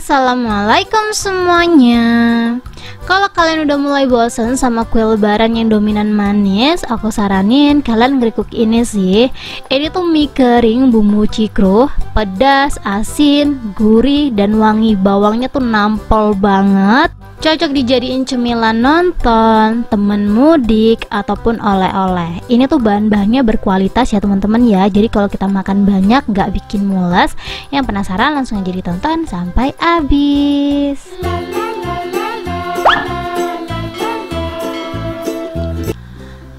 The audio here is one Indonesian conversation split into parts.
Assalamualaikum semuanya. Kalau kalian udah mulai bosan sama kue lebaran yang dominan manis, aku saranin kalian nge-cook ini sih. Ini tuh mie kering bumbu cikru, pedas, asin, gurih, dan wangi. Bawangnya tuh nampol banget. Cocok dijadiin cemilan nonton, temen mudik, ataupun oleh-oleh. Ini tuh bahan-bahannya berkualitas ya teman-teman ya. Jadi kalau kita makan banyak gak bikin mules. Yang penasaran langsung aja ditonton sampai habis.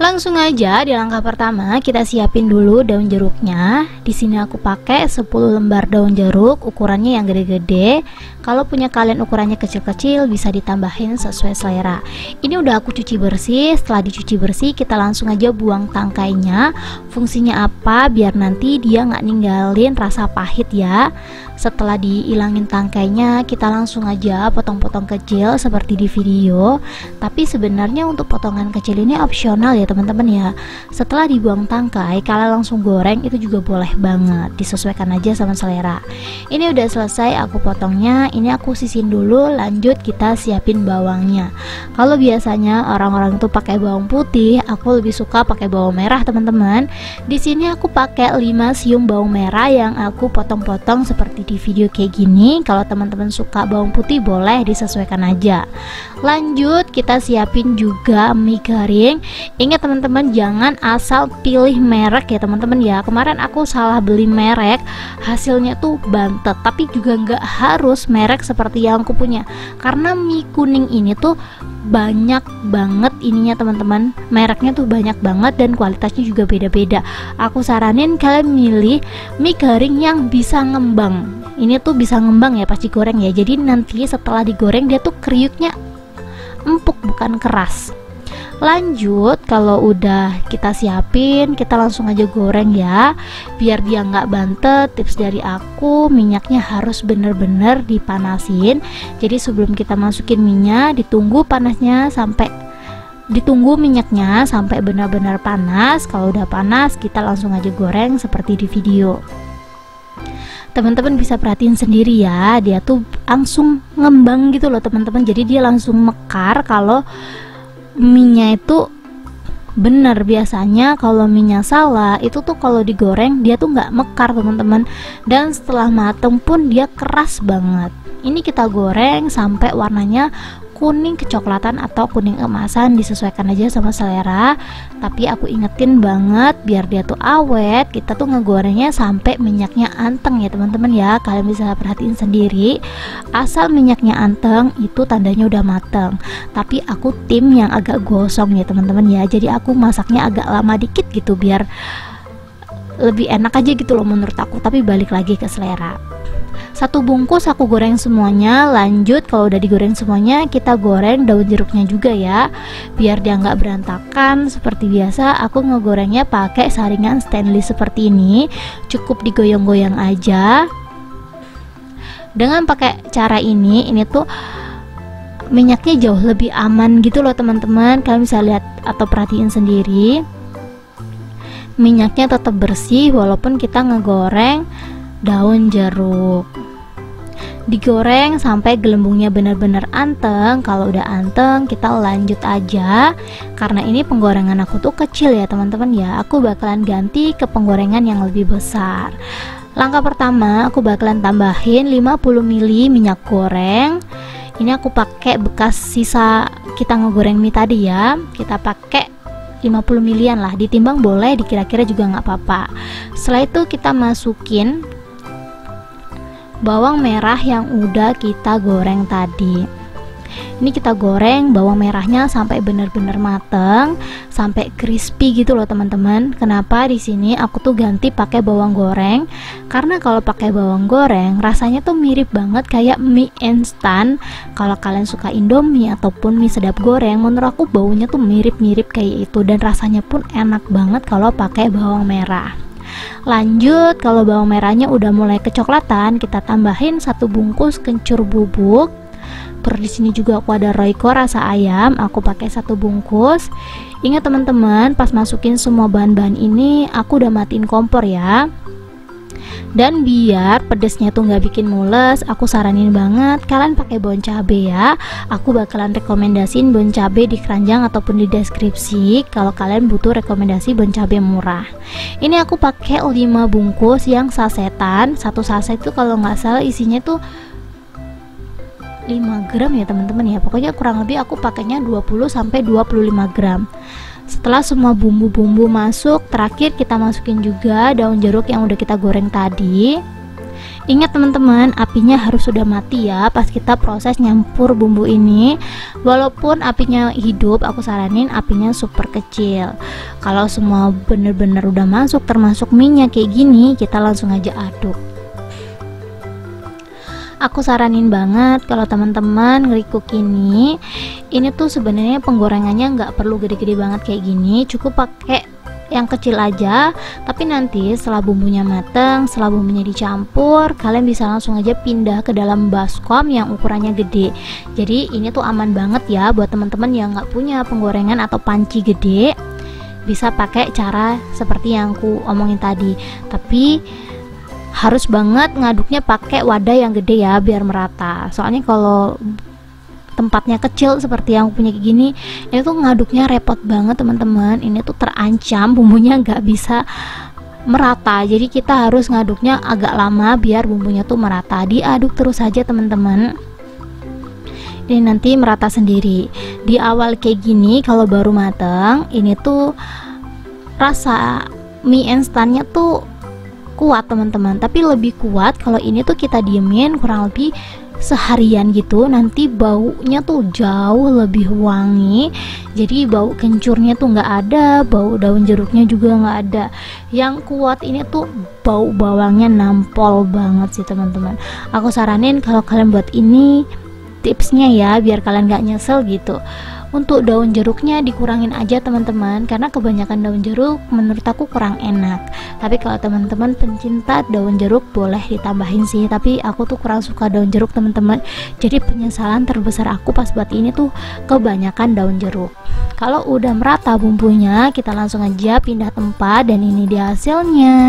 Langsung aja di langkah pertama kita siapin dulu daun jeruknya. Di sini aku pakai 10 lembar daun jeruk, ukurannya yang gede-gede. Kalau punya kalian ukurannya kecil-kecil bisa ditambahin sesuai selera. Ini udah aku cuci bersih. Setelah dicuci bersih kita langsung aja buang tangkainya. Fungsinya apa? Biar nanti dia nggak ninggalin rasa pahit ya. Setelah dihilangin tangkainya kita langsung aja potong-potong kecil seperti di video. Tapi sebenarnya untuk potongan kecil ini opsional ya teman-teman ya. Setelah dibuang tangkai kalian langsung goreng itu juga boleh banget, disesuaikan aja sama selera. Ini udah selesai aku potongnya. Ini aku sisin dulu, lanjut kita siapin bawangnya. Kalau biasanya orang-orang itu pakai bawang putih, aku lebih suka pakai bawang merah teman-teman. Di sini aku pakai 5 siung bawang merah yang aku potong-potong seperti di video kayak gini. Kalau teman-teman suka bawang putih boleh disesuaikan aja. Lanjut kita siapin juga mie kering. Ingat teman-teman, jangan asal pilih merek ya teman-teman ya. Kemarin aku salah beli merek, hasilnya tuh bantet. Tapi juga nggak harus merek seperti yang aku punya, karena mie kuning ini tuh banyak banget ininya teman-teman, mereknya tuh banyak banget dan kualitasnya juga beda-beda. Aku saranin kalian milih mie kering yang bisa ngembang. Ini tuh bisa ngembang ya pas digoreng ya, jadi nanti setelah digoreng dia tuh kriuknya empuk bukan keras. Lanjut, kalau udah kita siapin kita langsung aja goreng ya, biar dia nggak bantet. Tips dari aku, minyaknya harus bener-bener dipanasin. Jadi sebelum kita masukin minyak, ditunggu minyaknya sampai benar-benar panas. Kalau udah panas kita langsung aja goreng seperti di video. Teman-teman bisa perhatiin sendiri ya, dia tuh langsung ngembang gitu loh teman-teman. Jadi dia langsung mekar kalau minyak itu bener. Biasanya kalau minyak salah itu tuh kalau digoreng dia tuh nggak mekar teman-teman, dan setelah mateng pun dia keras banget. Ini kita goreng sampai warnanya kuning kecoklatan atau kuning emasan, disesuaikan aja sama selera. Tapi aku ingetin banget biar dia tuh awet, kita tuh ngegorengnya sampai minyaknya anteng ya teman-teman ya. Kalian bisa perhatiin sendiri, asal minyaknya anteng itu tandanya udah mateng. Tapi aku tim yang agak gosong ya teman-teman ya, jadi aku masaknya agak lama dikit gitu biar lebih enak aja gitu loh menurut aku. Tapi balik lagi ke selera. Satu bungkus aku goreng semuanya. Lanjut, kalau udah digoreng semuanya kita goreng daun jeruknya juga ya, biar dia nggak berantakan. Seperti biasa aku ngegorengnya pakai saringan stainless seperti ini, cukup digoyang-goyang aja. Dengan pakai cara ini tuh minyaknya jauh lebih aman gitu loh teman-teman. Kalian bisa lihat atau perhatiin sendiri, minyaknya tetap bersih walaupun kita ngegoreng daun jeruk. Digoreng sampai gelembungnya benar-benar anteng. Kalau udah anteng kita lanjut aja, karena ini penggorengan aku tuh kecil ya teman-teman ya. Aku bakalan ganti ke penggorengan yang lebih besar. Langkah pertama aku bakalan tambahin 50 ml minyak goreng. Ini aku pakai bekas sisa kita ngegoreng mie tadi ya. Kita pakai 50 milian lah, ditimbang boleh, dikira-kira juga nggak apa-apa. Setelah itu kita masukin bawang merah yang udah kita goreng tadi. Ini kita goreng bawang merahnya sampai benar-benar mateng, sampai crispy gitu loh teman-teman. Kenapa di sini aku tuh ganti pakai bawang goreng? Karena kalau pakai bawang goreng rasanya tuh mirip banget kayak mie instan. Kalau kalian suka Indomie ataupun mie sedap goreng, menurut aku baunya tuh mirip-mirip kayak itu, dan rasanya pun enak banget kalau pakai bawang merah. Lanjut, kalau bawang merahnya udah mulai kecoklatan, kita tambahin 1 bungkus kencur bubuk. Terus di sini juga aku ada Royco rasa ayam, aku pakai 1 bungkus. Ingat teman-teman, pas masukin semua bahan-bahan ini aku udah matiin kompor ya. Dan biar pedesnya tuh nggak bikin mules, aku saranin banget kalian pakai daun cabe ya. Aku bakalan rekomendasiin daun cabe di keranjang ataupun di deskripsi kalau kalian butuh rekomendasi daun cabe murah. Ini aku pakai 5 bungkus yang sasetan. Satu saset itu kalau nggak salah isinya tuh 5 gram ya teman-teman ya. Pokoknya kurang lebih aku pakainya 20 sampai 25 gram. Setelah semua bumbu-bumbu masuk, terakhir kita masukin juga daun jeruk yang udah kita goreng tadi. Ingat teman-teman, apinya harus sudah mati ya pas kita proses nyampur bumbu ini. Walaupun apinya hidup, aku saranin apinya super kecil. Kalau semua bener-bener udah masuk, termasuk minyak kayak gini, kita langsung aja aduk. Aku saranin banget kalau teman-teman ngerikuk ini tuh sebenarnya penggorengannya nggak perlu gede-gede banget kayak gini, cukup pakai yang kecil aja. Tapi nanti setelah bumbunya mateng, setelah bumbunya dicampur, kalian bisa langsung aja pindah ke dalam baskom yang ukurannya gede. Jadi ini tuh aman banget ya buat teman-teman yang nggak punya penggorengan atau panci gede, bisa pakai cara seperti yang aku omongin tadi. Tapi harus banget ngaduknya pakai wadah yang gede ya biar merata. Soalnya kalau tempatnya kecil seperti yang punya kayak gini, ini tuh ngaduknya repot banget teman-teman. Ini tuh terancam bumbunya nggak bisa merata. Jadi kita harus ngaduknya agak lama biar bumbunya tuh merata. Diaduk terus saja teman-teman. Ini nanti merata sendiri. Di awal kayak gini kalau baru mateng, ini tuh rasa mie instannya tuh kuat teman-teman, tapi lebih kuat kalau ini tuh kita diemin kurang lebih seharian gitu. Nanti baunya tuh jauh lebih wangi, jadi bau kencurnya tuh nggak ada, bau daun jeruknya juga nggak ada. Yang kuat ini tuh bau bawangnya nampol banget sih teman-teman. Aku saranin kalau kalian buat ini, tipsnya ya biar kalian nggak nyesel gitu, untuk daun jeruknya dikurangin aja teman-teman, karena kebanyakan daun jeruk menurut aku kurang enak. Tapi kalau teman-teman pencinta daun jeruk boleh ditambahin sih, tapi aku tuh kurang suka daun jeruk teman-teman. Jadi penyesalan terbesar aku pas buat ini tuh kebanyakan daun jeruk. Kalau udah merata bumbunya, kita langsung aja pindah tempat, dan ini dia hasilnya.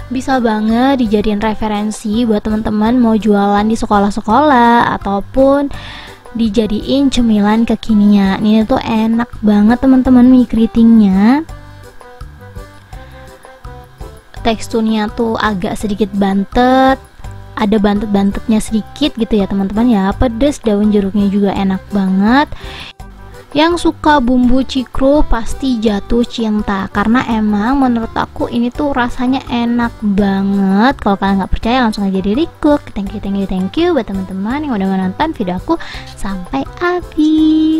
Bisa banget dijadiin referensi buat teman-teman mau jualan di sekolah-sekolah ataupun dijadiin cemilan kekinian. Ini tuh enak banget teman-teman mie keritingnya. Teksturnya tuh agak sedikit bantet, ada bantet-bantetnya sedikit gitu ya teman-teman ya. Pedes, daun jeruknya juga enak banget. Yang suka bumbu cikru pasti jatuh cinta, karena emang menurut aku ini tuh rasanya enak banget. Kalau kalian nggak percaya langsung aja di recook. Thank you buat teman-teman yang udah menonton video aku sampai habis.